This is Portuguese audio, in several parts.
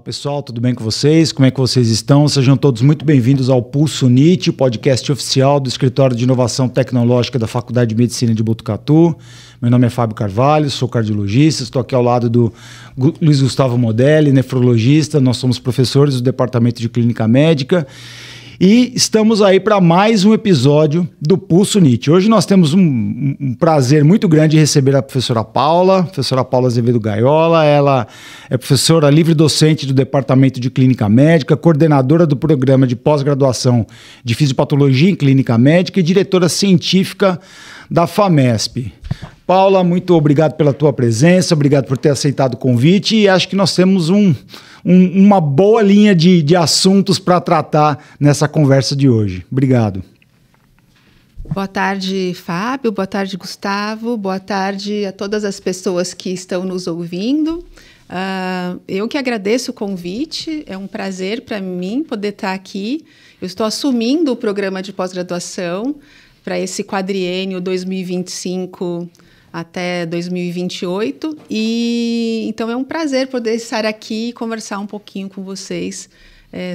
Olá pessoal, tudo bem com vocês? Como é que vocês estão? Sejam todos muito bem-vindos ao Pulso NIT, podcast oficial do Escritório de Inovação Tecnológica da Faculdade de Medicina de Botucatu. Meu nome é Fábio Carvalho, sou cardiologista, estou aqui ao lado do Luiz Gustavo Modelli, nefrologista. Nós somos professores do Departamento de Clínica Médica e estamos aí para mais um episódio do Pulso NIT. Hoje nós temos um prazer muito grande de receber a professora Paula Azevedo Gaiola. Ela é professora livre-docente do Departamento de Clínica Médica, coordenadora do programa de pós-graduação de Fisiopatologia em Clínica Médica e diretora científica da FAMESP. Paula, muito obrigado pela tua presença, obrigado por ter aceitado o convite e acho que nós temos uma boa linha de assuntos para tratar nessa conversa de hoje. Obrigado. Boa tarde, Fábio. Boa tarde, Gustavo. Boa tarde a todas as pessoas que estão nos ouvindo. Eu que agradeço o convite. É um prazer para mim poder estar aqui. Eu estou assumindo o programa de pós-graduação para esse quadriênio 2025 até 2028, e então é um prazer poder estar aqui e conversar um pouquinho com vocês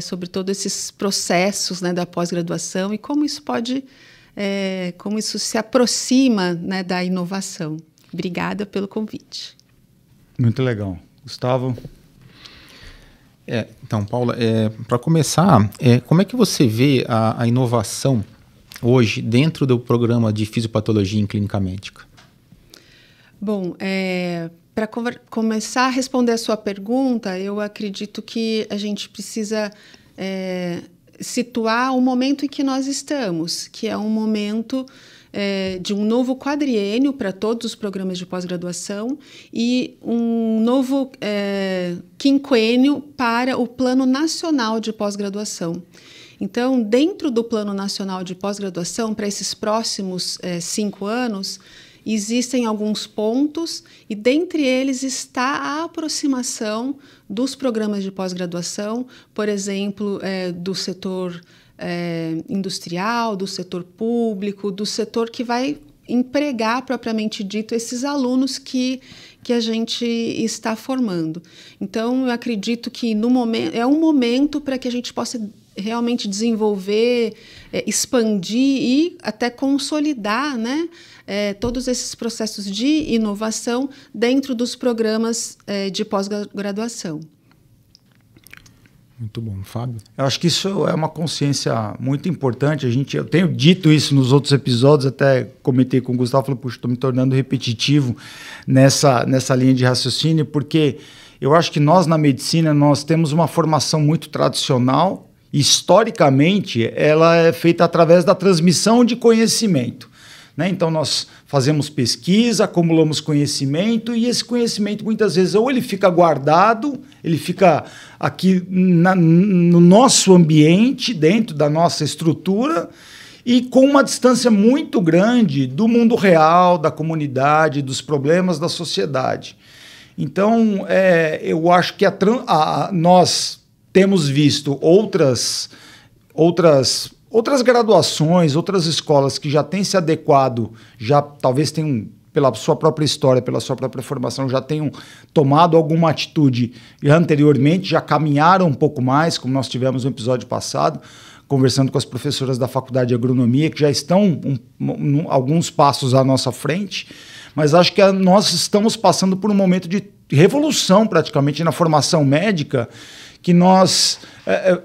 sobre todos esses processos, né, da pós-graduação e como isso como isso se aproxima, né, da inovação. Obrigada pelo convite. Muito legal. Gustavo? Então, Paula, para começar, como é que você vê a inovação hoje dentro do programa de fisiopatologia em clínica médica? Bom, para começar a responder a sua pergunta, eu acredito que a gente precisa situar o momento em que nós estamos, que é um momento de um novo quadriênio para todos os programas de pós-graduação e um novo quinquênio para o Plano Nacional de Pós-Graduação. Então, dentro do Plano Nacional de Pós-Graduação, para esses próximos 5 anos, existem alguns pontos e, dentre eles, está a aproximação dos programas de pós-graduação, por exemplo, do setor industrial, do setor público, do setor que vai empregar, propriamente dito, esses alunos que a gente está formando. Então, eu acredito que é um momento para que a gente possa realmente desenvolver, expandir e até consolidar, né, todos esses processos de inovação dentro dos programas de pós-graduação. Muito bom, Fábio. Eu acho que isso é uma consciência muito importante. Eu tenho dito isso nos outros episódios, até comentei com o Gustavo, falei, puxa, estou me tornando repetitivo nessa linha de raciocínio, porque eu acho que nós, na medicina, nós temos uma formação muito tradicional. Historicamente, ela é feita através da transmissão de conhecimento, né? Então, nós fazemos pesquisa, acumulamos conhecimento e esse conhecimento, muitas vezes, ou ele fica guardado, ele fica aqui no nosso ambiente, dentro da nossa estrutura, e com uma distância muito grande do mundo real, da comunidade, dos problemas da sociedade. Então, eu acho que nós temos visto outras graduações, outras escolas que já têm se adequado, já talvez tenham, pela sua própria história, pela sua própria formação, já tenham tomado alguma atitude anteriormente, já caminharam um pouco mais, como nós tivemos no episódio passado, conversando com as professoras da Faculdade de Agronomia, que já estão alguns passos à nossa frente, mas acho que nós estamos passando por um momento de revolução praticamente na formação médica, que nós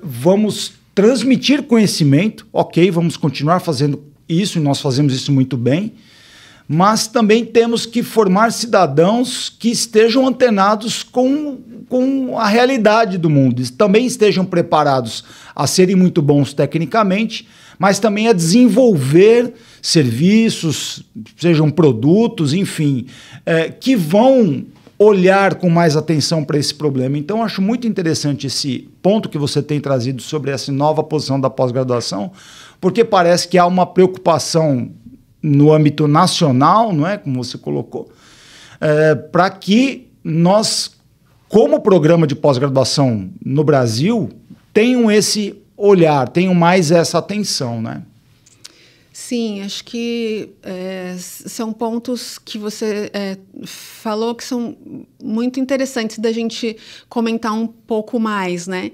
vamos transmitir conhecimento, ok, vamos continuar fazendo isso, e nós fazemos isso muito bem, mas também temos que formar cidadãos que estejam antenados com a realidade do mundo, também estejam preparados a serem muito bons tecnicamente, mas também a desenvolver serviços, sejam produtos, enfim, que vão olhar com mais atenção para esse problema. Então, acho muito interessante esse ponto que você tem trazido sobre essa nova posição da pós-graduação, porque parece que há uma preocupação no âmbito nacional, não é, como você colocou, para que nós, como programa de pós-graduação no Brasil, tenham esse olhar, tenham mais essa atenção, né? Sim, acho que são pontos que você falou que são muito interessantes da gente comentar um pouco mais, né?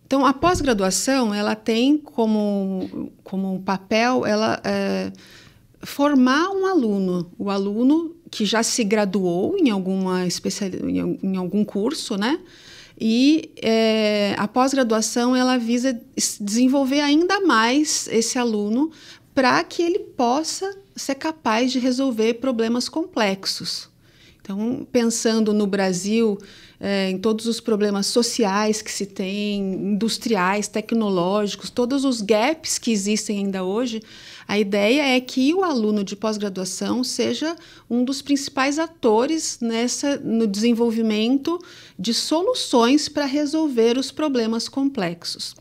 Então, a pós-graduação, ela tem como papel formar um aluno, o aluno que já se graduou em em algum curso, né? E a pós-graduação, ela visa desenvolver ainda mais esse aluno para que ele possa ser capaz de resolver problemas complexos. Então, pensando no Brasil, em todos os problemas sociais que se tem, industriais, tecnológicos, todos os gaps que existem ainda hoje, a ideia é que o aluno de pós-graduação seja um dos principais atores no desenvolvimento de soluções para resolver os problemas complexos.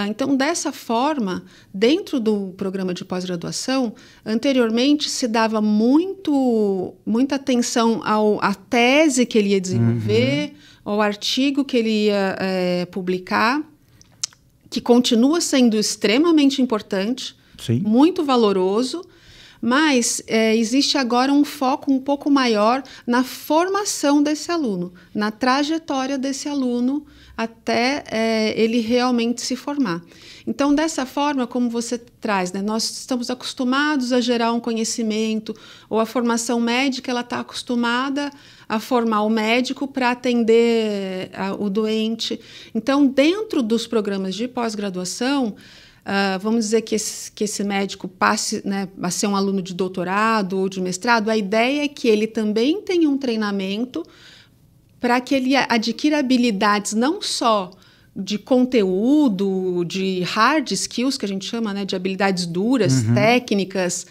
Então, dessa forma, dentro do programa de pós-graduação, anteriormente se dava muita atenção à tese que ele ia desenvolver, ao artigo que ele ia publicar, que continua sendo extremamente importante, Sim. muito valoroso, mas existe agora um foco um pouco maior na formação desse aluno, na trajetória desse aluno, até ele realmente se formar. Então, dessa forma, como você traz, né, nós estamos acostumados a gerar um conhecimento, ou a formação médica ela está acostumada a formar o médico para atender o doente. Então, dentro dos programas de pós-graduação, vamos dizer que esse médico passe, né, a ser um aluno de doutorado ou de mestrado, a ideia é que ele também tenha um treinamento para que ele adquira habilidades não só de conteúdo, de hard skills, que a gente chama, né, de habilidades duras, técnicas,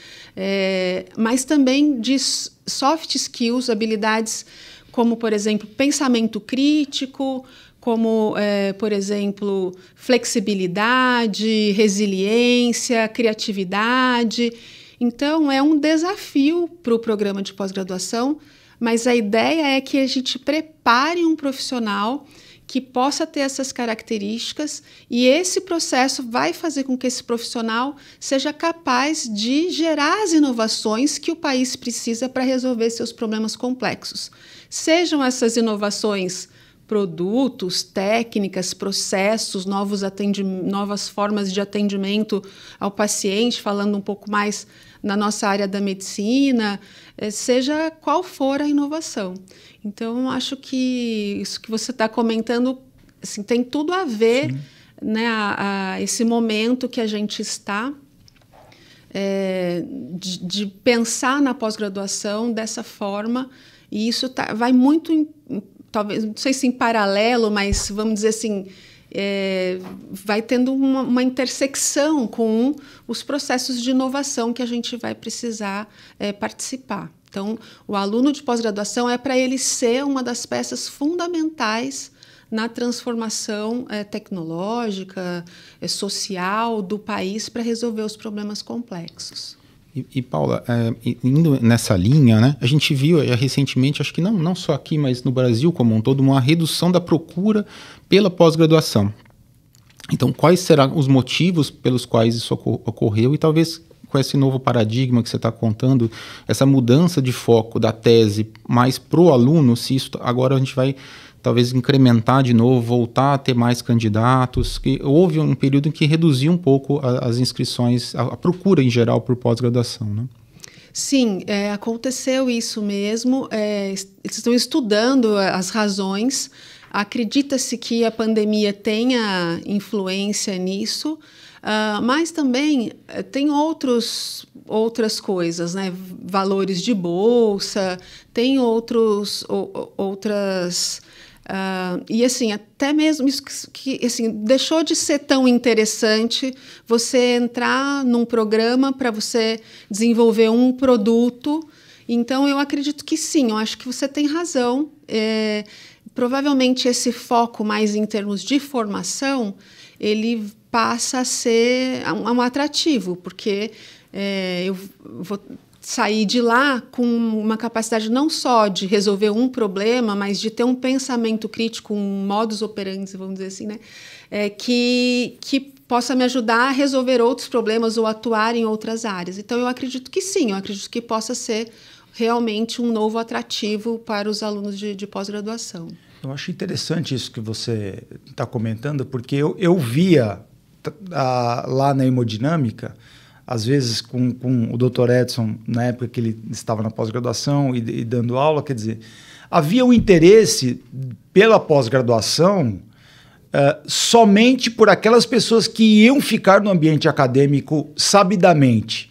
mas também de soft skills, habilidades como, por exemplo, pensamento crítico, como, por exemplo, flexibilidade, resiliência, criatividade. Então, é um desafio para o programa de pós-graduação, mas a ideia é que a gente prepare um profissional que possa ter essas características, e esse processo vai fazer com que esse profissional seja capaz de gerar as inovações que o país precisa para resolver seus problemas complexos. Sejam essas inovações produtos, técnicas, processos, novas formas de atendimento ao paciente, falando um pouco mais na nossa área da medicina, seja qual for a inovação. Então, acho que isso que você está comentando assim, tem tudo a ver, né, a esse momento que a gente está, de pensar na pós-graduação dessa forma, e isso vai muito, talvez, não sei se em paralelo, mas vamos dizer assim, vai tendo uma intersecção com os processos de inovação que a gente vai precisar participar. Então, o aluno de pós-graduação é para ele ser uma das peças fundamentais na transformação tecnológica, social do país para resolver os problemas complexos. E Paula, indo nessa linha, né, a gente viu recentemente, acho que não só aqui, mas no Brasil como um todo, uma redução da procura pela pós-graduação. Então, quais serão os motivos pelos quais isso ocorreu e talvez com esse novo paradigma que você está contando, essa mudança de foco da tese mais para o aluno, se isso agora a gente vai talvez incrementar de novo, voltar a ter mais candidatos, que houve um período em que reduziu um pouco as inscrições, a procura em geral por pós-graduação, né? Sim, aconteceu isso mesmo. Eles estão estudando as razões. Acredita-se que a pandemia tenha influência nisso, mas também tem outras coisas, né? Valores de bolsa, tem outras... e assim, até mesmo isso que assim, deixou de ser tão interessante você entrar num programa para você desenvolver um produto. Então, eu acredito que sim, eu acho que você tem razão. Provavelmente esse foco mais em termos de formação, ele passa a ser um atrativo, porque sair de lá com uma capacidade não só de resolver um problema, mas de ter um pensamento crítico, um modus operandi, vamos dizer assim, né? Que possa me ajudar a resolver outros problemas ou atuar em outras áreas. Então, eu acredito que sim, eu acredito que possa ser realmente um novo atrativo para os alunos de pós-graduação. Eu acho interessante isso que você está comentando, porque eu via lá na hemodinâmica, às vezes com o Dr. Edson, na época que ele estava na pós-graduação e dando aula, quer dizer, havia um interesse pela pós-graduação somente por aquelas pessoas que iam ficar no ambiente acadêmico sabidamente.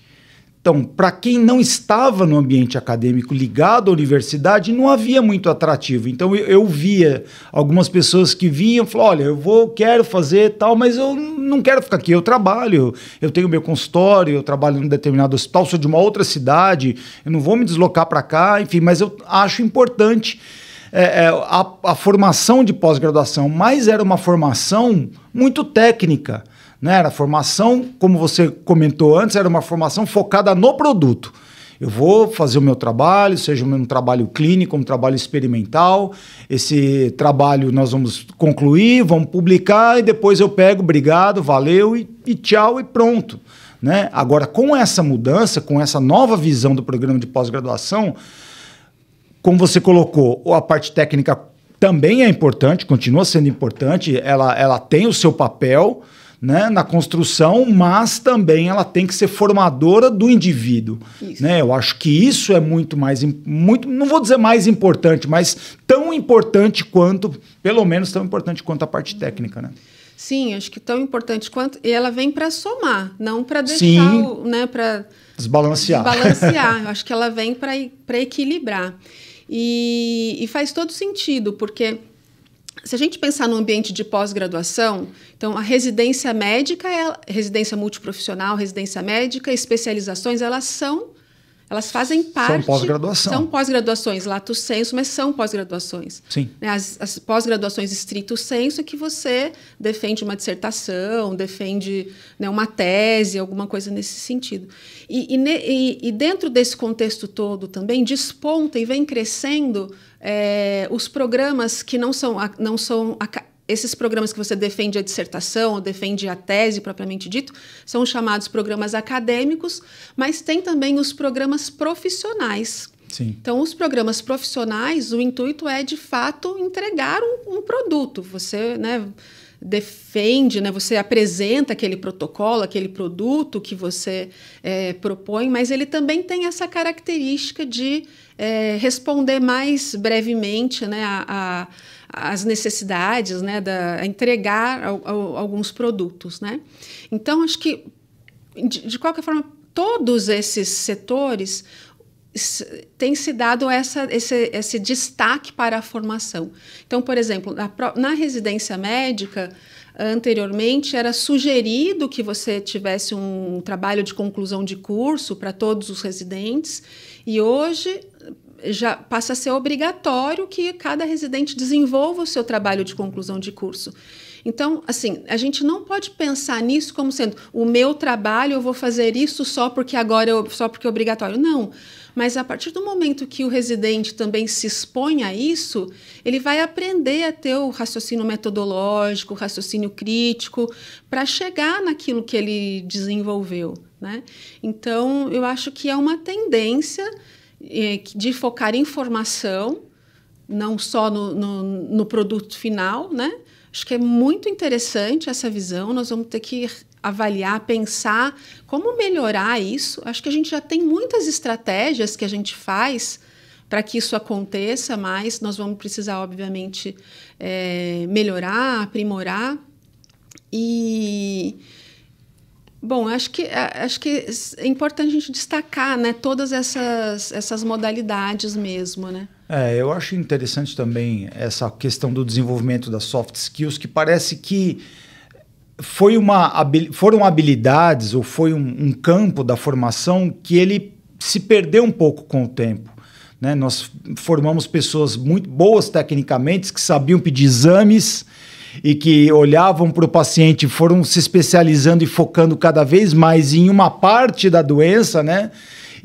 Então, para quem não estava no ambiente acadêmico ligado à universidade, não havia muito atrativo. Então, eu via algumas pessoas que vinham e falavam, olha, quero fazer tal, mas eu não quero ficar aqui, eu trabalho, eu tenho meu consultório, eu trabalho em um determinado hospital, sou de uma outra cidade, eu não vou me deslocar para cá, enfim, mas eu acho importante a formação de pós-graduação, mas era uma formação muito técnica. Né? Era formação, como você comentou antes, era uma formação focada no produto. Eu vou fazer o meu trabalho, seja um trabalho clínico, um trabalho experimental. Esse trabalho nós vamos concluir, vamos publicar e depois eu pego, obrigado, valeu e tchau e pronto. Né? Agora, com essa mudança, com essa nova visão do programa de pós-graduação, como você colocou, a parte técnica também é importante, continua sendo importante, ela tem o seu papel, né, na construção, mas também ela tem que ser formadora do indivíduo. Né? Eu acho que isso é muito, não vou dizer mais importante, mas tão importante quanto, pelo menos tão importante quanto a parte técnica. Né? Sim, acho que tão importante quanto... E ela vem para somar, não para deixar... Né, para desbalancear. Eu acho que ela vem para equilibrar. E faz todo sentido, porque... Se a gente pensar no ambiente de pós-graduação, então a residência médica, residência multiprofissional, residência médica, especializações, elas fazem parte... São pós-graduação. São pós-graduações, lato sensu, mas são pós-graduações. Sim. As pós-graduações estrito sensu é que você defende uma dissertação, defende, né, uma tese, alguma coisa nesse sentido. E dentro desse contexto todo também desponta e vem crescendo os programas que não são esses programas que você defende a dissertação, ou defende a tese propriamente dito, são chamados programas acadêmicos, mas tem também os programas profissionais. Sim. Então, os programas profissionais, o intuito é, de fato, entregar um produto. Você, né, defende, né, você apresenta aquele protocolo, aquele produto que você propõe, mas ele também tem essa característica de responder mais brevemente, né, as necessidades, né, entregar alguns produtos. Né? Então, acho que, de qualquer forma, todos esses setores tem se dado esse destaque para a formação. Então, por exemplo, na residência médica, anteriormente era sugerido que você tivesse um trabalho de conclusão de curso para todos os residentes, e hoje já passa a ser obrigatório que cada residente desenvolva o seu trabalho de conclusão de curso. Então, assim, a gente não pode pensar nisso como sendo o meu trabalho, eu vou fazer isso só porque é obrigatório. Não. Mas a partir do momento que o residente também se expõe a isso, ele vai aprender a ter o raciocínio metodológico, o raciocínio crítico, para chegar naquilo que ele desenvolveu. Né? Então, eu acho que é uma tendência de focar em formação, não só no produto final, né? Acho que é muito interessante essa visão, nós vamos ter que avaliar, pensar como melhorar isso. Acho que a gente já tem muitas estratégias que a gente faz para que isso aconteça, mas nós vamos precisar, obviamente, melhorar, aprimorar. Bom, acho que é importante a gente destacar, né, todas essas modalidades mesmo, né? Eu acho interessante também essa questão do desenvolvimento das soft skills, que parece que foram habilidades ou foi um campo da formação que ele se perdeu um pouco com o tempo. Né? Nós formamos pessoas muito boas tecnicamente, que sabiam pedir exames e que olhavam para o paciente, foram se especializando e focando cada vez mais em uma parte da doença, né?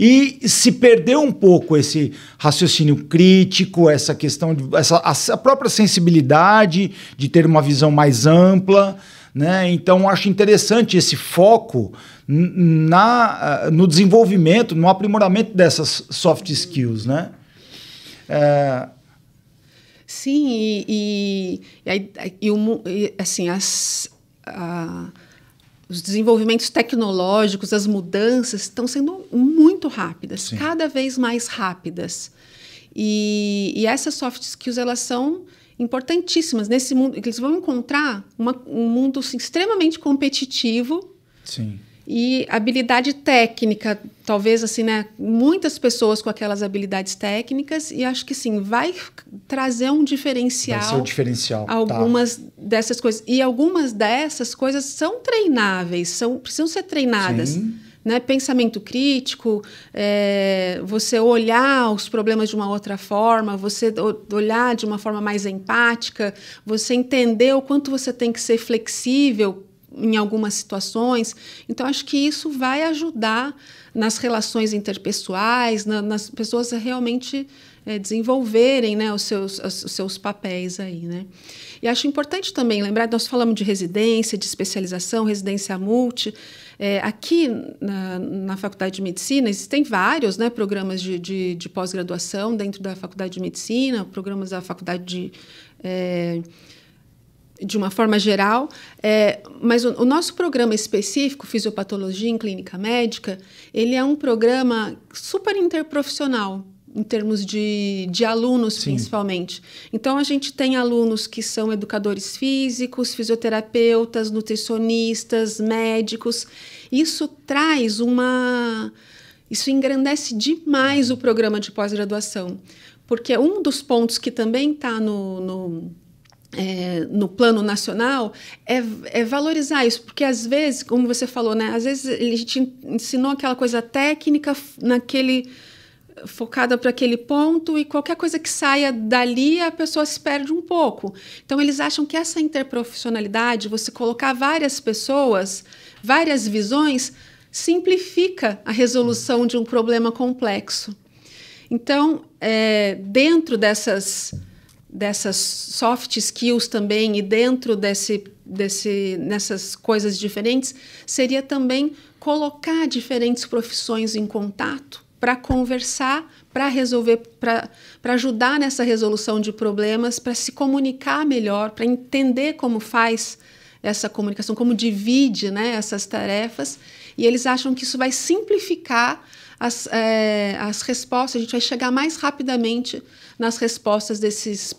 E se perdeu um pouco esse raciocínio crítico, essa questão de a própria sensibilidade de ter uma visão mais ampla, né? Então, acho interessante esse foco no desenvolvimento, no aprimoramento dessas soft skills, né? Sim, assim, os desenvolvimentos tecnológicos, as mudanças estão sendo muito rápidas, Sim. cada vez mais rápidas. E essas soft skills, elas são importantíssimas nesse mundo. Eles vão encontrar um mundo assim, extremamente competitivo. Sim. E habilidade técnica, talvez assim, né? Muitas pessoas com aquelas habilidades técnicas, e acho que sim, vai trazer um diferencial. Vai ser o diferencial. Algumas dessas coisas. E algumas dessas coisas são treináveis, precisam ser treinadas. Sim. Né? Pensamento crítico, você olhar os problemas de uma outra forma, você olhar de uma forma mais empática, você entender o quanto você tem que ser flexível em algumas situações. Então, acho que isso vai ajudar nas relações interpessoais, nas pessoas a realmente desenvolverem, né, os seus papéis aí, né? E acho importante também lembrar, nós falamos de residência, de especialização, residência multi. Aqui na Faculdade de Medicina existem vários, né, programas de pós-graduação dentro da Faculdade de Medicina, programas da Faculdade de uma forma geral, mas o nosso programa específico, Fisiopatologia em Clínica Médica, ele é um programa super interprofissional, em termos de alunos, Sim. principalmente. Então, a gente tem alunos que são educadores físicos, fisioterapeutas, nutricionistas, médicos. Isso engrandece demais o programa de pós-graduação, porque um dos pontos que também está no plano nacional é valorizar isso, porque às vezes, como você falou, né, às vezes a gente ensinou aquela coisa técnica focada para aquele ponto, e qualquer coisa que saia dali a pessoa se perde um pouco. Então eles acham que essa interprofissionalidade, você colocar várias pessoas, várias visões, simplifica a resolução de um problema complexo. Então, dentro dessas soft skills também, e dentro nessas coisas diferentes, seria também colocar diferentes profissões em contato para conversar, para resolver, para ajudar nessa resolução de problemas, para se comunicar melhor, para entender como faz essa comunicação, como divide, né, essas tarefas, e eles acham que isso vai simplificar as respostas, a gente vai chegar mais rapidamente nas respostas desses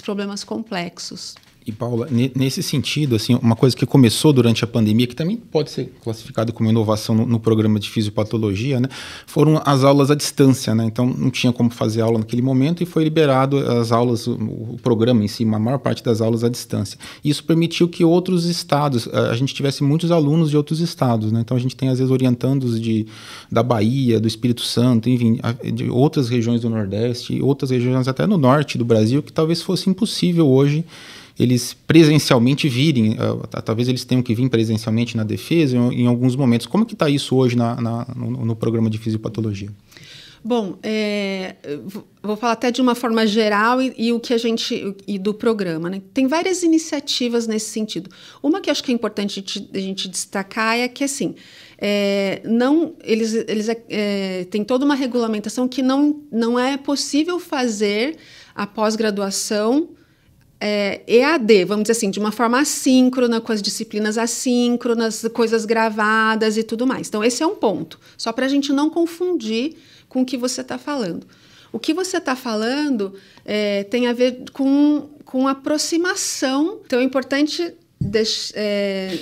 problemas complexos. E, Paula, nesse sentido, assim, uma coisa que começou durante a pandemia, que também pode ser classificada como inovação no programa de fisiopatologia, né, foram as aulas à distância, né? Então, não tinha como fazer aula naquele momento e foi liberado as aulas, o programa em si, a maior parte das aulas à distância. Isso permitiu que outros estados, a gente tivesse muitos alunos de outros estados, né? Então, a gente tem, às vezes, orientandos da Bahia, do Espírito Santo, enfim, de outras regiões do Nordeste, outras regiões até no Norte do Brasil, que talvez fosse impossível hoje eles presencialmente virem, talvez eles tenham que vir presencialmente na defesa em alguns momentos. Como que está isso hoje no programa de fisiopatologia? Bom, vou falar até de uma forma geral e do programa, né? Tem várias iniciativas nesse sentido. Uma que eu acho que é importante a gente destacar é que, assim, eles têm toda uma regulamentação que não é possível fazer a pós-graduação EAD, vamos dizer assim, de uma forma assíncrona, com as disciplinas assíncronas, coisas gravadas e tudo mais. Então, esse é um ponto, só para a gente não confundir com o que você está falando. O que você está falando tem a ver com aproximação. Então, é importante,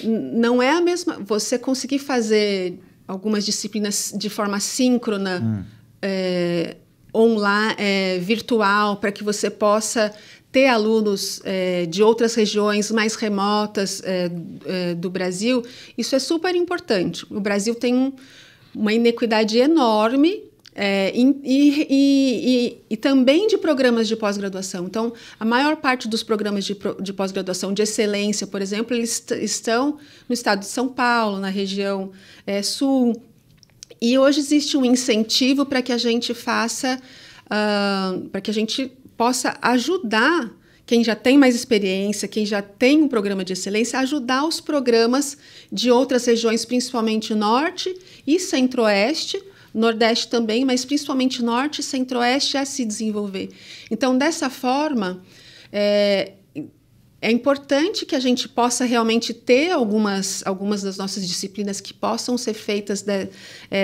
não é a mesma... Você conseguir fazer algumas disciplinas de forma síncrona, online, virtual, para que você possa ter alunos de outras regiões mais remotas do Brasil, isso é super importante. O Brasil tem uma inequidade enorme e também de programas de pós-graduação. Então, a maior parte dos programas de pós-graduação de excelência, por exemplo, eles estão no estado de São Paulo, na região sul. E hoje existe um incentivo para que a gente faça, para que a gente possa ajudar quem já tem mais experiência, quem já tem um programa de excelência, a ajudar os programas de outras regiões, principalmente Norte e Centro-Oeste, Nordeste também, mas principalmente Norte e Centro-Oeste, a se desenvolver. Então, dessa forma, é importante que a gente possa realmente ter algumas das nossas disciplinas que possam ser feitas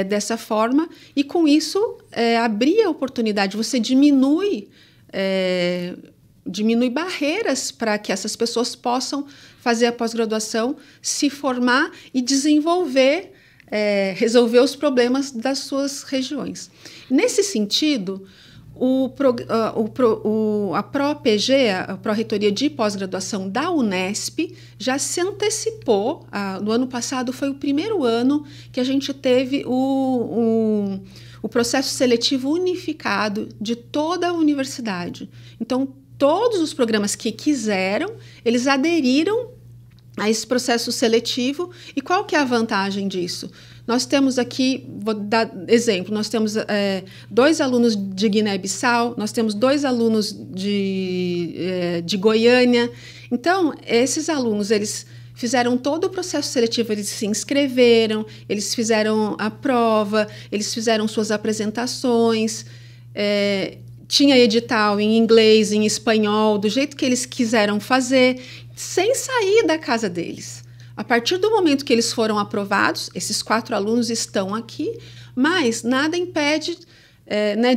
dessa forma, e com isso abrir a oportunidade. Você diminui barreiras para que essas pessoas possam fazer a pós-graduação, se formar e desenvolver, resolver os problemas das suas regiões. Nesse sentido, a ProPG, a Pró-Reitoria de Pós-Graduação da Unesp, já se antecipou. No ano passado foi o primeiro ano que a gente teve o processo seletivo unificado de toda a universidade. Então, todos os programas que quiseram, eles aderiram a esse processo seletivo. E qual que é a vantagem disso? Nós temos aqui, vou dar exemplo, nós temos 2 alunos de Guiné-Bissau, nós temos 2 alunos de Goiânia. Então, esses alunos, eles fizeram todo o processo seletivo, eles se inscreveram, eles fizeram a prova, eles fizeram suas apresentações, tinha edital em inglês, em espanhol, do jeito que eles quiseram fazer, sem sair da casa deles. A partir do momento que eles foram aprovados, esses 4 alunos estão aqui, mas nada impede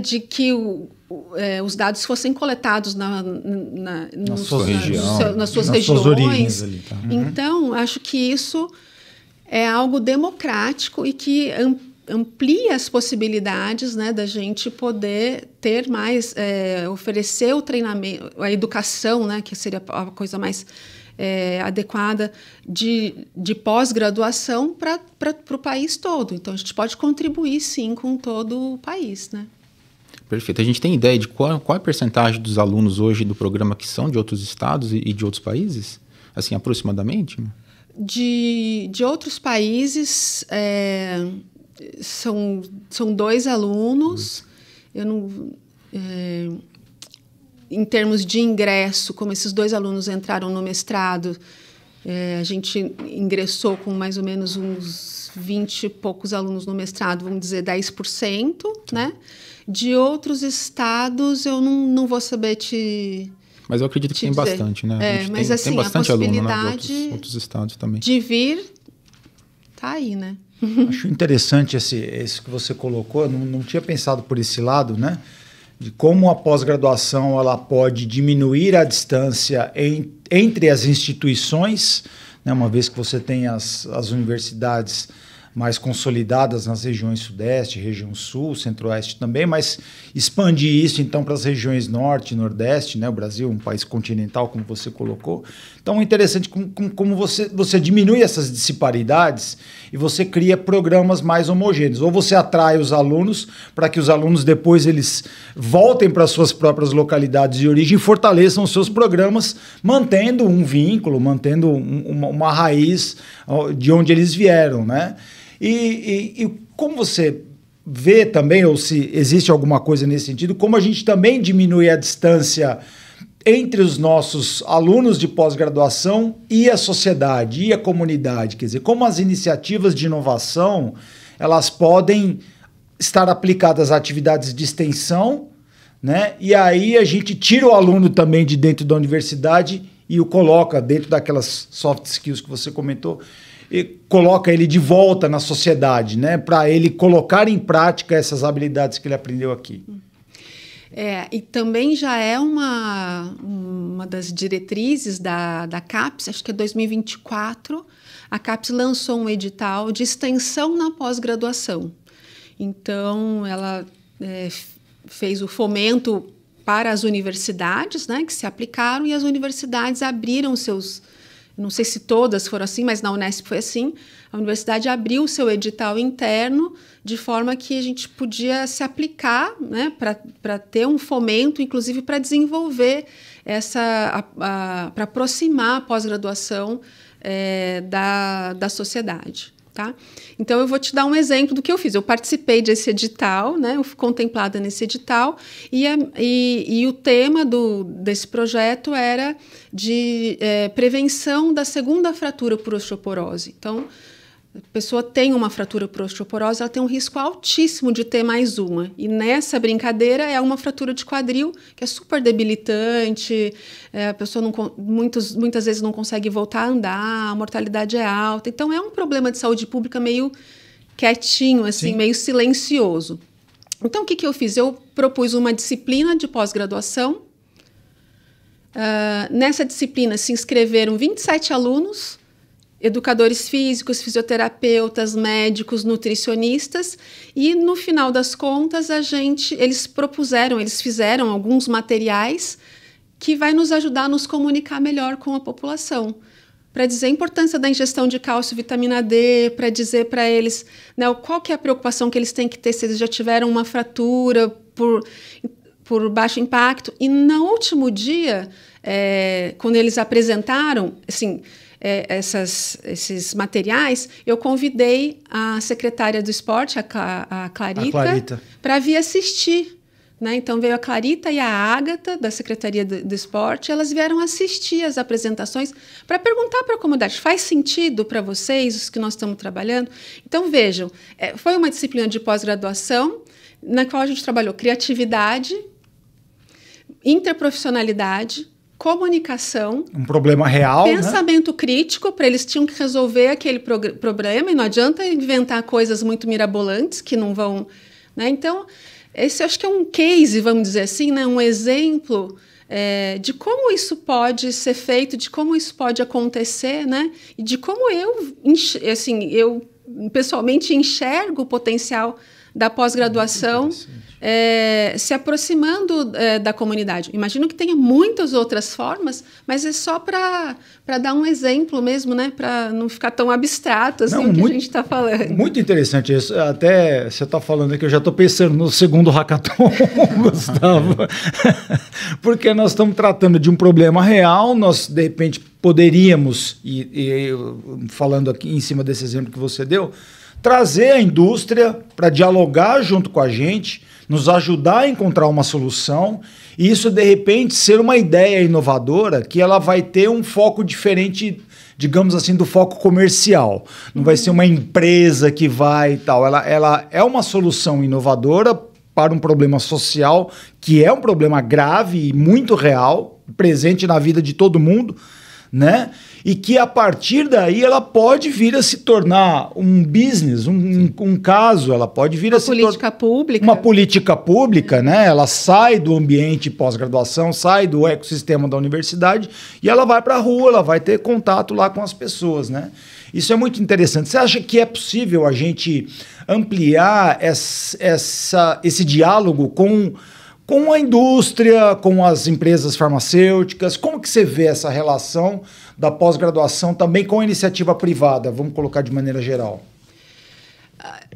de que os dados fossem coletados nas suas regiões. Origens ali, tá? Então, acho que isso é algo democrático e que amplia as possibilidades, né, da gente poder ter mais, oferecer o treinamento, a educação, né, que seria a coisa mais adequada de pós-graduação para o país todo. Então, a gente pode contribuir, sim, com todo o país, né? Perfeito. A gente tem ideia de qual é a percentagem dos alunos hoje do programa que são de outros estados e de outros países? Assim, aproximadamente? De outros países, são 2 alunos. Eu não... em termos de ingresso, como esses 2 alunos entraram no mestrado, a gente ingressou com mais ou menos uns 20 e poucos alunos no mestrado, vamos dizer 10%, né? De outros estados, eu não vou saber te... Mas eu acredito que tem dizer. bastante, né? Mas assim, tem bastante a aluno, possibilidade, né, de outros estados também. de vir, tá aí, né? Acho interessante esse que você colocou. Eu não tinha pensado por esse lado, né? De como a pós-graduação ela pode diminuir a distância entre as instituições, né? Uma vez que você tem as universidades mais consolidadas nas regiões Sudeste, região Sul, Centro-Oeste também, mas expandir isso então para as regiões Norte e Nordeste, né? O Brasil é um país continental, como você colocou. Então é interessante como você diminui essas disparidades e você cria programas mais homogêneos. Ou você atrai os alunos para que os alunos depois eles voltem para suas próprias localidades de origem e fortaleçam os seus programas, mantendo um vínculo, mantendo uma raiz de onde eles vieram, né? E como você vê também, ou se existe alguma coisa nesse sentido, como a gente também diminui a distância entre os nossos alunos de pós-graduação e a sociedade, e a comunidade, quer dizer, como as iniciativas de inovação, elas podem estar aplicadas a atividades de extensão, né? E aí a gente tira o aluno também de dentro da universidade e o coloca dentro daquelas soft skills que você comentou, e coloca ele de volta na sociedade, né? Para ele colocar em prática essas habilidades que ele aprendeu aqui. E também já é uma das diretrizes da CAPES, acho que é 2024, a CAPES lançou um edital de extensão na pós-graduação. Então, ela fez o fomento para as universidades, né, que se aplicaram, e as universidades abriram seus... Não sei se todas foram assim, mas na Unesp foi assim. A universidade abriu o seu edital interno de forma que a gente podia se aplicar, né, para ter um fomento, inclusive para desenvolver para aproximar a pós-graduação da sociedade. Tá? Então, eu vou te dar um exemplo do que eu fiz. Eu participei desse edital, né? Eu fui contemplada nesse edital, e o tema desse projeto era de prevenção da segunda fratura por osteoporose. Então, a pessoa tem uma fratura por osteoporose, ela tem um risco altíssimo de ter mais uma. E nessa brincadeira é uma fratura de quadril, que é super debilitante, a pessoa muitas vezes não consegue voltar a andar, a mortalidade é alta. Então, é um problema de saúde pública meio quietinho, assim, Sim. meio silencioso. Então, o que eu fiz? Eu propus uma disciplina de pós-graduação. Nessa disciplina se inscreveram 27 alunos, educadores físicos, fisioterapeutas, médicos, nutricionistas, e no final das contas eles fizeram alguns materiais que vai nos ajudar a nos comunicar melhor com a população, para dizer a importância da ingestão de cálcio e vitamina D, para dizer para eles, né, qual que é a preocupação que eles têm que ter se eles já tiveram uma fratura por baixo impacto. E no último dia, quando eles apresentaram, assim, esses materiais, eu convidei a secretária do esporte, a Clarita. Para vir assistir. Né? Então, veio a Clarita e a Ágata, da Secretaria do Esporte, elas vieram assistir as apresentações para perguntar para a comunidade, faz sentido para vocês os que nós estamos trabalhando? Então, vejam, foi uma disciplina de pós-graduação na qual a gente trabalhou criatividade, interprofissionalidade, comunicação, um problema real, pensamento crítico, para eles tinham que resolver aquele problema, e não adianta inventar coisas muito mirabolantes que não vão, né? Então, esse eu acho que é um case, vamos dizer assim, né? Um exemplo de como isso pode ser feito, de como isso pode acontecer, né? E de como eu pessoalmente enxergo o potencial da pós-graduação se aproximando da comunidade. Imagino que tenha muitas outras formas, mas é só para dar um exemplo mesmo, né? Para não ficar tão abstrato assim o que a gente está falando. Muito interessante isso. Até você está falando que eu já estou pensando no segundo hackathon, Gustavo, porque nós estamos tratando de um problema real, nós de repente poderíamos, falando aqui em cima desse exemplo que você deu, trazer a indústria para dialogar junto com a gente, nos ajudar a encontrar uma solução, e isso, de repente, ser uma ideia inovadora que ela vai ter um foco diferente, digamos assim, do foco comercial. Não vai ser uma empresa que vai e tal. Ela é uma solução inovadora para um problema social, que é um problema grave e muito real, presente na vida de todo mundo, né? E que a partir daí ela pode vir a se tornar um business, um caso, ela pode vir a se tornar uma política pública, né? Ela sai do ambiente pós-graduação, sai do ecossistema da universidade e ela vai para a rua, ela vai ter contato lá com as pessoas, né? Isso é muito interessante. Você acha que é possível a gente ampliar esse diálogo com a indústria, com as empresas farmacêuticas? Como que você vê essa relação da pós-graduação também com a iniciativa privada? Vamos colocar de maneira geral.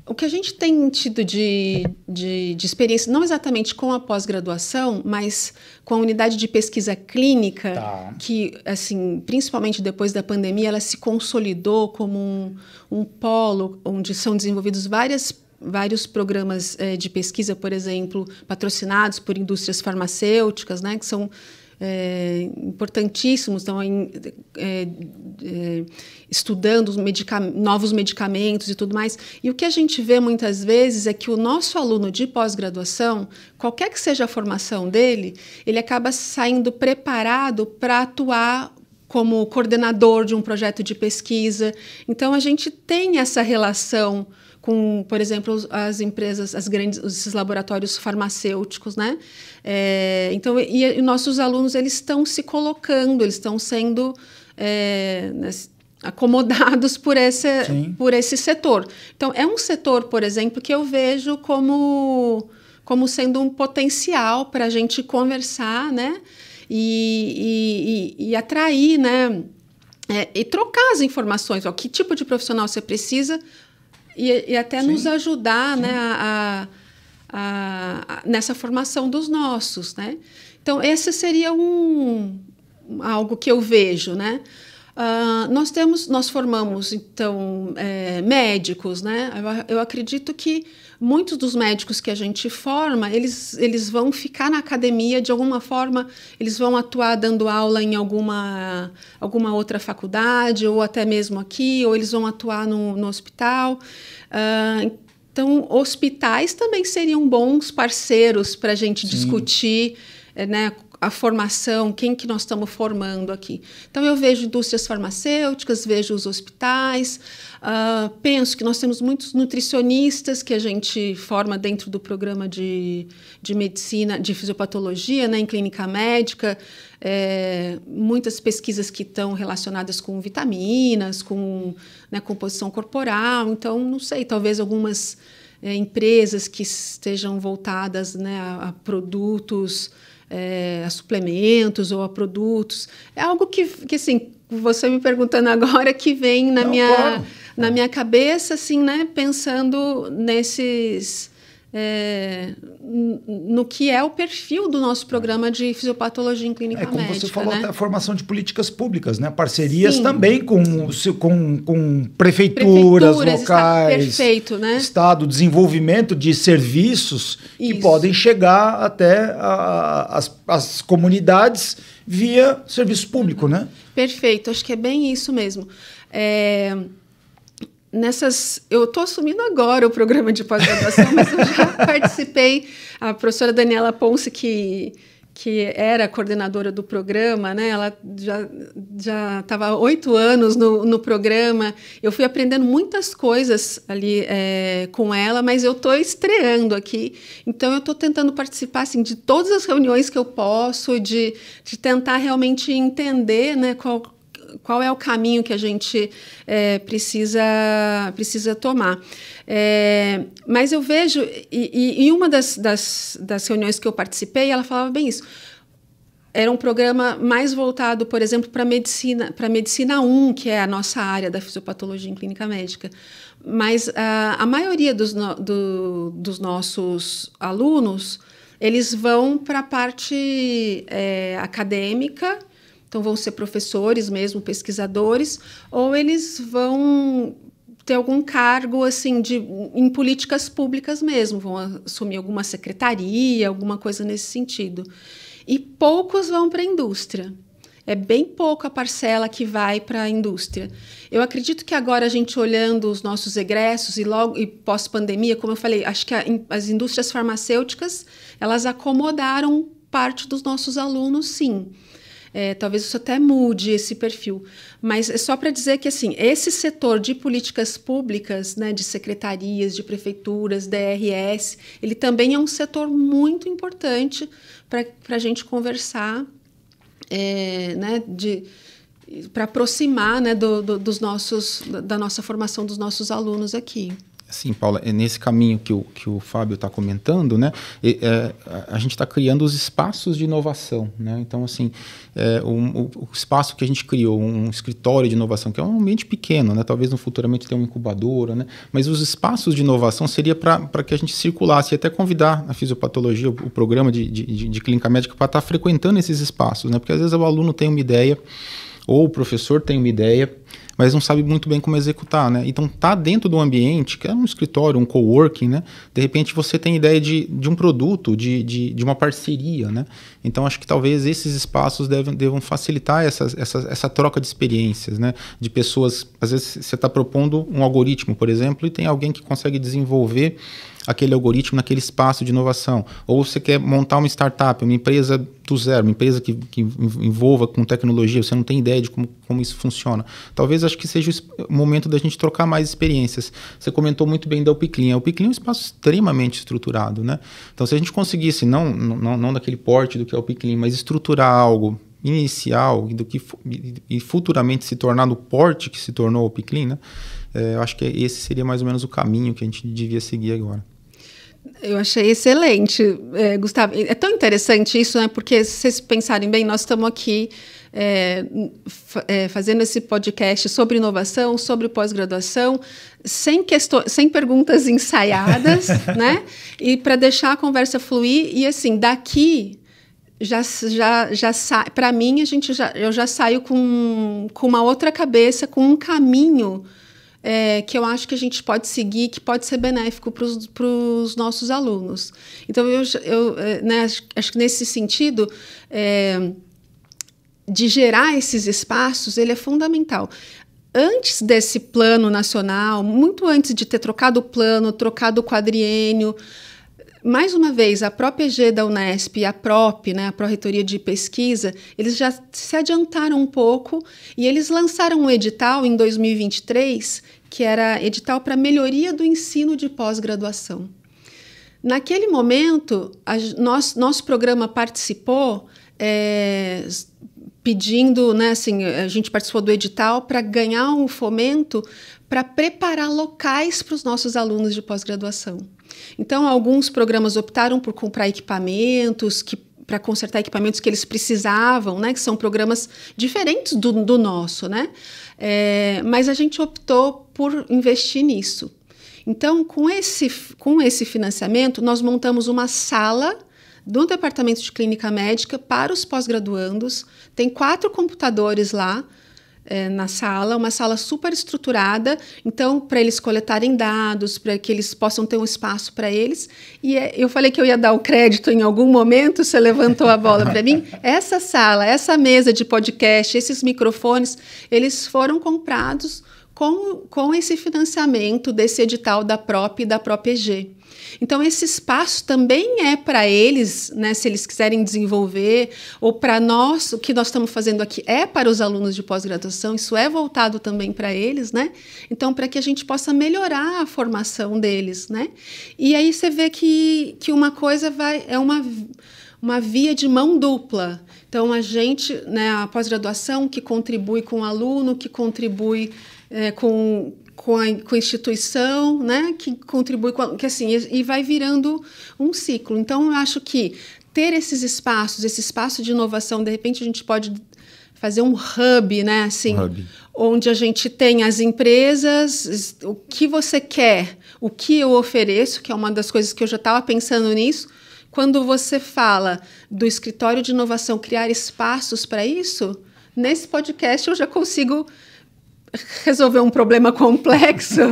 O que a gente tem tido de experiência, não exatamente com a pós-graduação, mas com a unidade de pesquisa clínica, que, assim, principalmente depois da pandemia, ela se consolidou como um polo onde são desenvolvidos vários programas de pesquisa, por exemplo, patrocinados por indústrias farmacêuticas, né, que são importantíssimos, estão estudando novos medicamentos e tudo mais. E o que a gente vê muitas vezes é que o nosso aluno de pós-graduação, qualquer que seja a formação dele, ele acaba saindo preparado para atuar como coordenador de um projeto de pesquisa. Então, a gente tem essa relação com, por exemplo, as empresas, esses laboratórios farmacêuticos, né? Então, e nossos alunos, eles estão se colocando, eles estão sendo acomodados por esse setor. Então, é um setor, por exemplo, que eu vejo como sendo um potencial para a gente conversar, né? E atrair, né? E trocar as informações. Ó, que tipo de profissional você precisa? E até nos ajudar, né, nessa formação dos nossos, né? Então, esse seria algo que eu vejo, né? Nós formamos, então, médicos, né? Eu acredito que muitos dos médicos que a gente forma, eles vão ficar na academia de alguma forma, eles vão atuar dando aula em alguma outra faculdade, ou até mesmo aqui, ou eles vão atuar no hospital. Então, hospitais também seriam bons parceiros para a gente discutir, né, a formação, quem que nós estamos formando aqui. Então, eu vejo indústrias farmacêuticas, vejo os hospitais, penso que nós temos muitos nutricionistas que a gente forma dentro do programa de medicina, de fisiopatologia, né, em clínica médica, muitas pesquisas que estão relacionadas com vitaminas, com, né, composição corporal. Então, não sei, talvez algumas empresas que estejam voltadas, né, a produtos, a suplementos ou a produtos. É algo que assim, você me perguntando agora, que vem na minha cabeça, assim, né, pensando nesses... no que é o perfil do nosso programa de fisiopatologia em clínica médica. Como você falou, né? até a formação de políticas públicas, né? Parcerias também com prefeituras locais, perfeito, né? Estado, desenvolvimento de serviços que podem chegar até as comunidades via serviço público, né? Perfeito, acho que é bem isso mesmo. Eu estou assumindo agora o programa de pós-graduação, mas eu já participei. A professora Daniela Ponce, que era a coordenadora do programa, né? Ela já estava há 8 anos no programa. Eu fui aprendendo muitas coisas ali com ela, mas eu estou estreando aqui. Então, eu estou tentando participar, assim, de todas as reuniões que eu posso, de tentar realmente entender, né, qual é o caminho que a gente precisa tomar. Mas eu vejo, e uma das reuniões que eu participei, ela falava bem isso. Era um programa mais voltado, por exemplo, para medicina 1, que é a nossa área da fisiopatologia em clínica médica. Mas a maioria dos nossos alunos, eles vão para a parte acadêmica. Então, vão ser professores mesmo, pesquisadores, ou eles vão ter algum cargo assim, em políticas públicas mesmo, vão assumir alguma secretaria, alguma coisa nesse sentido. E poucos vão para a indústria. É bem pouco a parcela que vai para a indústria. Eu acredito que agora, a gente olhando os nossos egressos e pós-pandemia, como eu falei, acho que as indústrias farmacêuticas, elas acomodaram parte dos nossos alunos, sim. Talvez isso até mude esse perfil, mas é só para dizer que, assim, esse setor de políticas públicas, né, de secretarias, de prefeituras, DRS, ele também é um setor muito importante para a gente conversar, né, para aproximar, né, da nossa formação dos nossos alunos aqui. Sim, Paula, é nesse caminho que o Fábio está comentando, né? A gente está criando os espaços de inovação, né? Então, assim, o espaço que a gente criou, um escritório de inovação, que é um ambiente pequeno, né? Talvez no futuramente tenha uma incubadora, né? Mas os espaços de inovação seria para que a gente circulasse e até convidar a fisiopatologia, o programa de clínica médica, para estar frequentando esses espaços, né? Porque às vezes o aluno tem uma ideia, ou o professor tem uma ideia, mas não sabe muito bem como executar, né? Então, tá dentro do ambiente, que é um escritório, um coworking, né? De repente, você tem ideia de um produto, de uma parceria, né? Então, acho que talvez esses espaços devam facilitar essa troca de experiências, né? De pessoas, às vezes, você está propondo um algoritmo, por exemplo, e tem alguém que consegue desenvolver aquele algoritmo naquele espaço de inovação. Ou você quer montar uma startup, uma empresa do zero, uma empresa que envolva com tecnologia, você não tem ideia de como isso funciona. Talvez acho que seja o momento da gente trocar mais experiências. Você comentou muito bem da UPCLIN. A UPCLIN é um espaço extremamente estruturado, né? Então, se a gente conseguisse, não daquele porte do que é a UPCLIN, mas estruturar algo inicial e futuramente se tornar no porte que se tornou a UPCLIN, né? Eu acho que esse seria mais ou menos o caminho que a gente devia seguir agora. Eu achei excelente, Gustavo. É tão interessante isso, né? Porque, se vocês pensarem bem, nós estamos aqui fazendo esse podcast sobre inovação, sobre pós-graduação, sem perguntas ensaiadas, né? E para deixar a conversa fluir. E, assim, daqui para mim, eu já saio com uma outra cabeça, com um caminho que eu acho que a gente pode seguir, que pode ser benéfico para os nossos alunos. Então, né, acho que nesse sentido, de gerar esses espaços, ele é fundamental. Antes desse plano nacional, muito antes de ter trocado o plano, trocado o quadriênio, mais uma vez, a própria EG da Unesp e a PROP, né, a Pró-Reitoria de Pesquisa, eles já se adiantaram um pouco e eles lançaram um edital em 2023, que era edital para melhoria do ensino de pós-graduação. Naquele momento, nosso programa participou pedindo, né, assim, a gente participou do edital para ganhar um fomento para preparar locais para os nossos alunos de pós-graduação. Então, alguns programas optaram por comprar equipamentos, para consertar equipamentos que eles precisavam, né, que são programas diferentes do nosso, né? Mas a gente optou por investir nisso. Então, com esse financiamento, nós montamos uma sala do Departamento de Clínica Médica para os pós-graduandos. Tem 4 computadores lá na sala, uma sala super estruturada, então, para eles coletarem dados, para que eles possam ter um espaço para eles. E eu falei que eu ia dar o crédito em algum momento, você levantou a bola para mim. Essa sala, essa mesa de podcast, esses microfones, eles foram comprados com esse financiamento desse edital da PROP e da própria EG. Então, esse espaço também é para eles, né, se eles quiserem desenvolver, ou para nós, o que nós estamos fazendo aqui é para os alunos de pós-graduação, isso é voltado também para eles, né? Então, para que a gente possa melhorar a formação deles, né? E aí você vê que uma coisa é uma via de mão dupla. Então, a gente, né, a pós-graduação que contribui com o aluno, que contribui com a instituição, né, que contribui que assim, e vai virando um ciclo. Então, eu acho que ter esses espaços, esse espaço de inovação, de repente a gente pode fazer um hub, né, assim, onde a gente tem as empresas, o que você quer, o que eu ofereço, que é uma das coisas que eu já estava pensando nisso. Quando você fala do escritório de inovação, criar espaços para isso, nesse podcast eu já consigo resolver um problema complexo,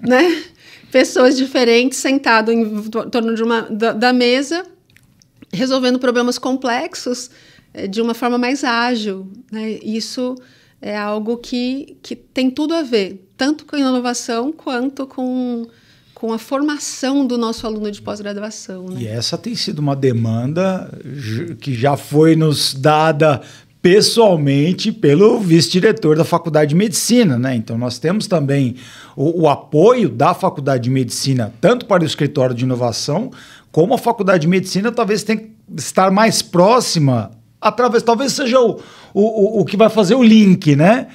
né? Pessoas diferentes sentadas em torno da mesa, resolvendo problemas complexos de uma forma mais ágil, né? Isso é algo que tem tudo a ver, tanto com a inovação quanto com a formação do nosso aluno de pós-graduação, né? E essa tem sido uma demanda que já foi nos dada pessoalmente pelo vice-diretor da Faculdade de Medicina, né? Então, nós temos também o apoio da Faculdade de Medicina, tanto para o escritório de inovação, como a Faculdade de Medicina talvez tenha que estar mais próxima, talvez seja o que vai fazer o link, né?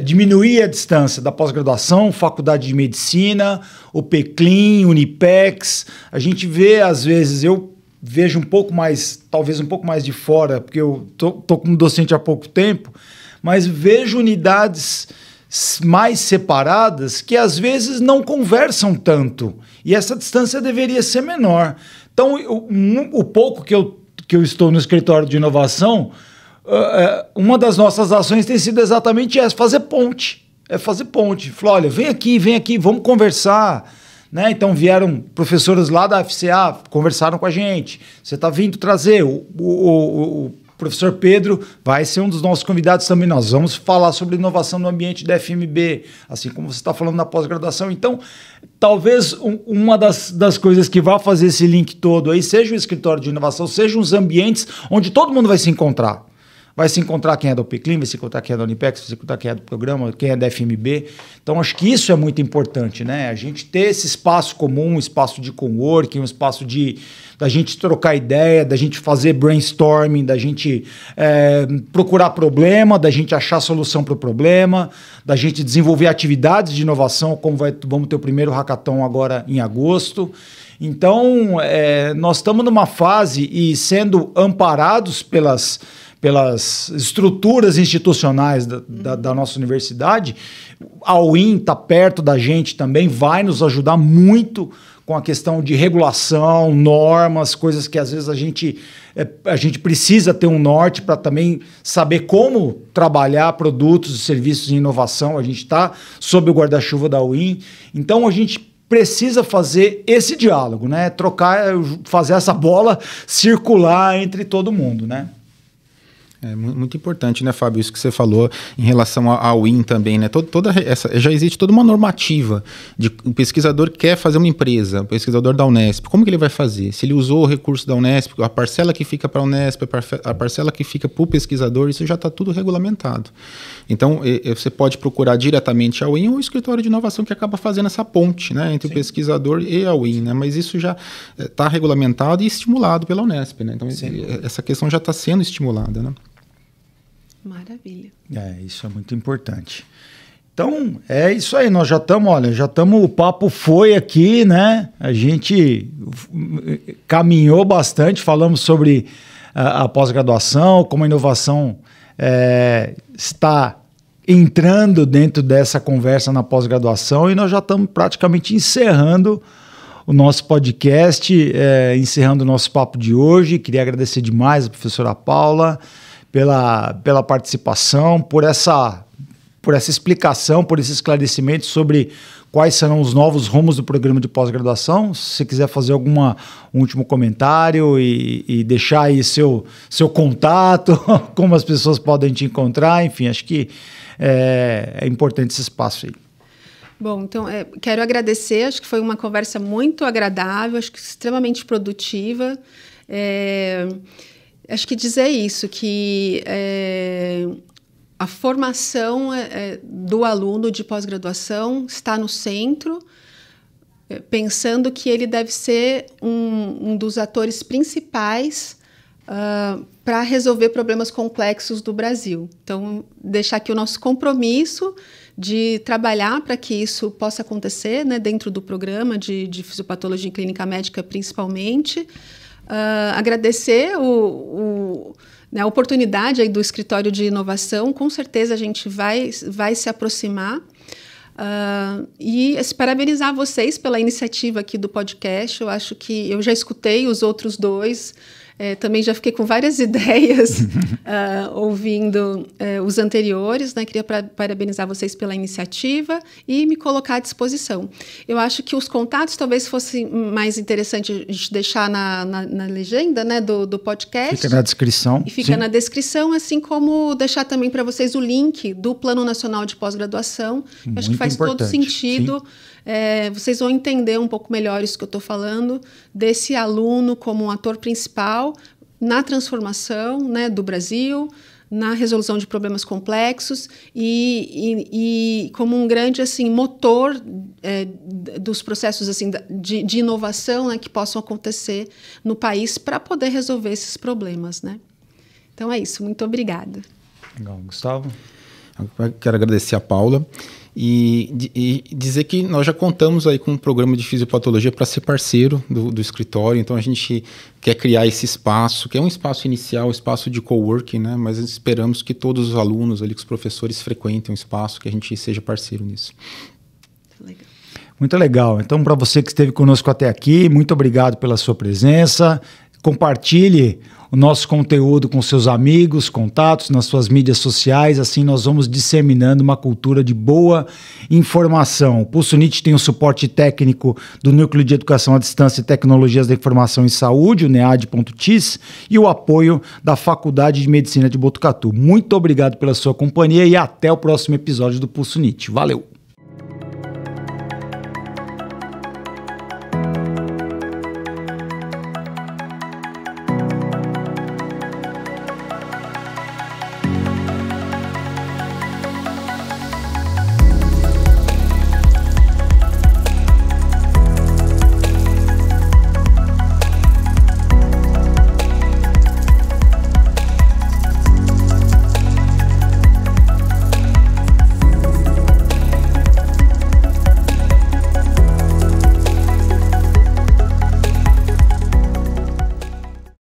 Diminuir a distância da pós-graduação, Faculdade de Medicina, o PECLIM, Unipex. A gente vê, às vezes, eu vejo um pouco mais, talvez um pouco mais de fora, porque eu tô como docente há pouco tempo, mas vejo unidades mais separadas que às vezes não conversam tanto, e essa distância deveria ser menor. Então, o pouco que eu estou no escritório de inovação, uma das nossas ações tem sido exatamente essa, fazer ponte. Falou, olha, vem aqui, vamos conversar. Né? Então vieram professores lá da FCA, conversaram com a gente. Você está vindo trazer. O professor Pedro vai ser um dos nossos convidados também. Nós vamos falar sobre inovação no ambiente da FMB, assim como você está falando na pós-graduação. Então, talvez uma das coisas que vai fazer esse link todo aí seja o escritório de inovação, sejam os ambientes onde todo mundo vai se encontrar. Vai se encontrar quem é do PECLIM, vai se encontrar quem é da Unipex, vai se encontrar quem é do programa, quem é da FMB. Então, acho que isso é muito importante, né? A gente ter esse espaço comum, um espaço de coworking, um espaço da gente trocar ideia, da gente fazer brainstorming, da gente procurar problema, da gente achar solução para o problema, da gente desenvolver atividades de inovação, como vamos ter o primeiro hackathon agora em agosto. Então, nós estamos numa fase e sendo amparados pelas estruturas institucionais da nossa universidade, a UIN está perto da gente também, vai nos ajudar muito com a questão de regulação, normas, coisas que às vezes a gente precisa ter um norte para também saber como trabalhar produtos e serviços de inovação. A gente está sob o guarda-chuva da UIN, então a gente precisa fazer esse diálogo, né? Fazer essa bola circular entre todo mundo, né? É muito importante, né, Fábio, isso que você falou em relação ao IN também, né? Já existe toda uma normativa de o pesquisador quer fazer uma empresa, o pesquisador da Unesp, como que ele vai fazer? Se ele usou o recurso da Unesp, a parcela que fica para a Unesp, a parcela que fica para o pesquisador, isso já está tudo regulamentado. Então, você pode procurar diretamente a UIN ou o escritório de inovação que acaba fazendo essa ponte, né, entre o pesquisador e a UIN, né? Mas isso já está regulamentado e estimulado pela Unesp, né? Então, essa questão já está sendo estimulada, né? Maravilha. Isso é muito importante. Então, é isso aí, nós já estamos, o papo foi aqui, né? A gente caminhou bastante, falamos sobre a pós-graduação, como a inovação está entrando dentro dessa conversa na pós-graduação, e nós já estamos praticamente encerrando o nosso podcast, encerrando o nosso papo de hoje. Queria agradecer demais a professora Paula pela participação, por essa explicação, por esse esclarecimento sobre quais serão os novos rumos do programa de pós-graduação. Se você quiser fazer algum último comentário e deixar aí seu contato, como as pessoas podem te encontrar, enfim, acho que é importante esse espaço aí. Bom, então, quero agradecer, acho que foi uma conversa muito agradável, acho que extremamente produtiva. Acho que dizer isso, que a formação do aluno de pós-graduação está no centro, pensando que ele deve ser um dos atores principais para resolver problemas complexos do Brasil. Então, deixar aqui o nosso compromisso de trabalhar para que isso possa acontecer, né, dentro do programa de fisiopatologia e clínica médica, principalmente. Agradecer a oportunidade aí do escritório de inovação. Com certeza a gente vai se aproximar e parabenizar vocês pela iniciativa aqui do podcast. Eu acho que eu já escutei os outros dois, também já fiquei com várias ideias ouvindo os anteriores, né? Queria parabenizar vocês pela iniciativa e me colocar à disposição. Eu acho que os contatos talvez fosse mais interessante a gente deixar na legenda, né, do podcast. Fica na descrição. E fica na descrição, assim como deixar também para vocês o link do Plano Nacional de Pós-Graduação. Acho que faz todo sentido. Vocês vão entender um pouco melhor isso que eu estou falando, desse aluno como um ator principal na transformação, né, do Brasil, na resolução de problemas complexos e como um grande assim, motor dos processos assim, de inovação, né, que possam acontecer no país para poder resolver esses problemas, né? Então é isso, muito obrigada. Legal, Gustavo? Eu quero agradecer a Paula e dizer que nós já contamos aí com um programa de fisiopatologia para ser parceiro do escritório. Então a gente quer criar esse espaço, que é um espaço inicial, um espaço de coworking, né? Mas esperamos que todos os alunos ali, que os professores frequentem o espaço, que a gente seja parceiro nisso. Legal. Muito legal. Então, para você que esteve conosco até aqui, muito obrigado pela sua presença. Compartilhe o nosso conteúdo com seus amigos, contatos, nas suas mídias sociais. Assim nós vamos disseminando uma cultura de boa informação. O PulsoNit tem o suporte técnico do Núcleo de Educação à Distância e Tecnologias da Informação em Saúde, o NEAD.TIS, e o apoio da Faculdade de Medicina de Botucatu. Muito obrigado pela sua companhia e até o próximo episódio do PulsoNit. Valeu!